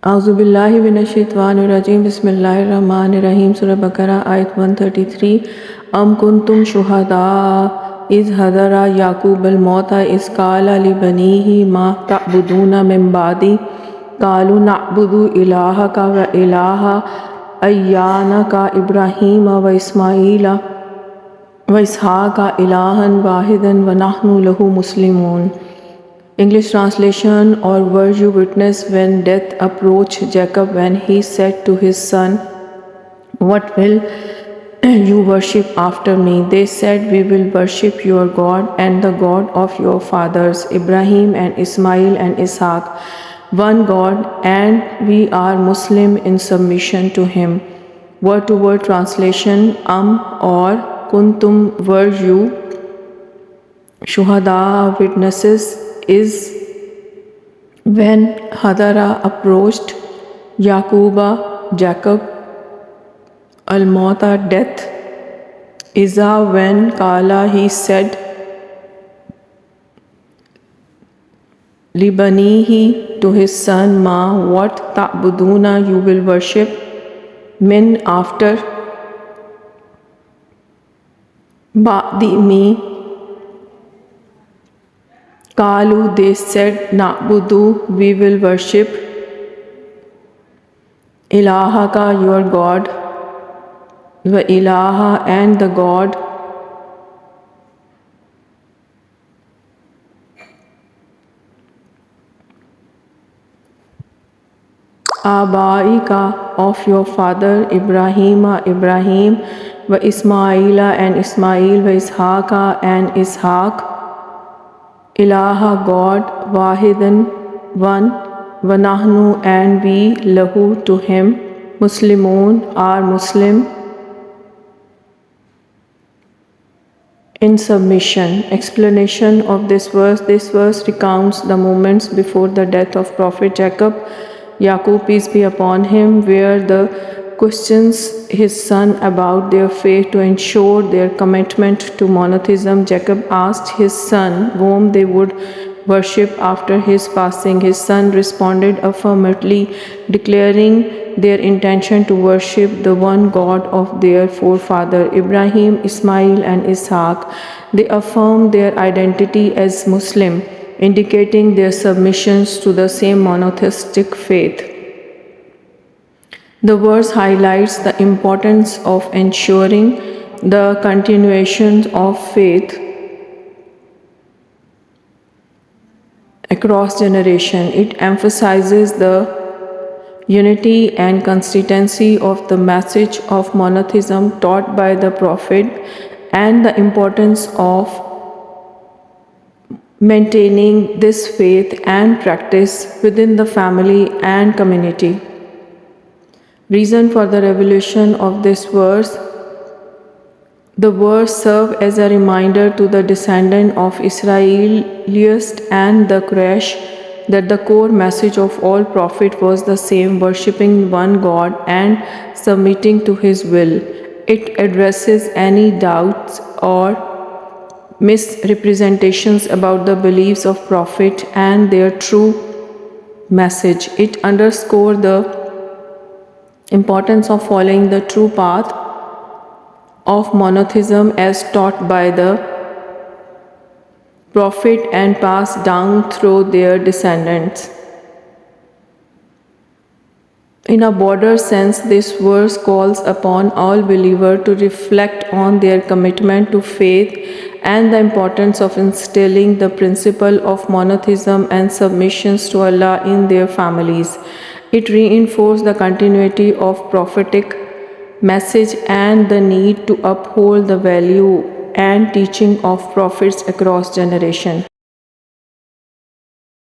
आउज़ुबिल्लाहि मिनश्शैतानिर्रजीम बिस्मिल्लाहिर्रहमानिर्रहीम सूरह बकरा आयत 133 अम कुंतुम शुहदा इज़ हदरा याकूबल मौता इज़ क़ाला लिबनीही मा तअबुदूना मिन बादी क़ालू नअबुदु इलाहका व इलाहा अय्यानका इब्राहीम व इस्माईला व इसहाका इलाहन वाहिदन व नहनु लहु मुस्लिमून। English translation: Or were you witness when death approached Jacob, when he said to his son, what will you worship after me? They said, we will worship your God and the God of your fathers, Ibrahim and Ismail and Ishaq, one God, and we are Muslim in submission to him. Word to word translation: or kuntum, were you, shuhada, witnesses, is when hadara, approached, Yaquba, Jacob, al-mauta, death, iza, when, kala, he said, libanihi, to his son, ma, what, ta'buduna, you will worship, min, after, ba'di, me, Kalu, they said, Na'budu, we will worship, Ilahaka, your God, wa ilaha, and the God, Abaika, of your father, Ibrahima, Ibrahim, wa Ismaila, and Ismail, wa Ishaka, and Ishaq, Ilaha, God, Wahidan, one, Vanahnu, and we, Lahu, to him, Muslimun, are Muslim, in submission. Explanation of this verse: this verse recounts the moments before the death of Prophet Yaqub, peace be upon him, where the questions his son about their faith to ensure their commitment to monotheism. Jacob asked his son whom they would worship after his passing. His son responded affirmatively, declaring their intention to worship the one God of their forefather Ibrahim, Ismail, and Ishaq. They affirmed their identity as Muslim, indicating their submissions to the same monotheistic faith. The verse highlights the importance of ensuring the continuation of faith across generation. It emphasizes the unity and consistency of the message of monotheism taught by the Prophet, and the importance of maintaining this faith and practice within the family and community. Reason for the revelation of this verse: the verse serves as a reminder to the descendant of Israelites and the Quraysh that the core message of all prophets was the same, worshipping one God and submitting to His will. It addresses any doubts or misrepresentations about the beliefs of Prophet and their true message. It underscores the importance of following the true path of monotheism as taught by the Prophet and passed down through their descendants. In a broader sense, this verse calls upon all believers to reflect on their commitment to faith and the importance of instilling the principle of monotheism and submissions to Allah in their families. It reinforces the continuity of prophetic message and the need to uphold the value and teaching of prophets across generations.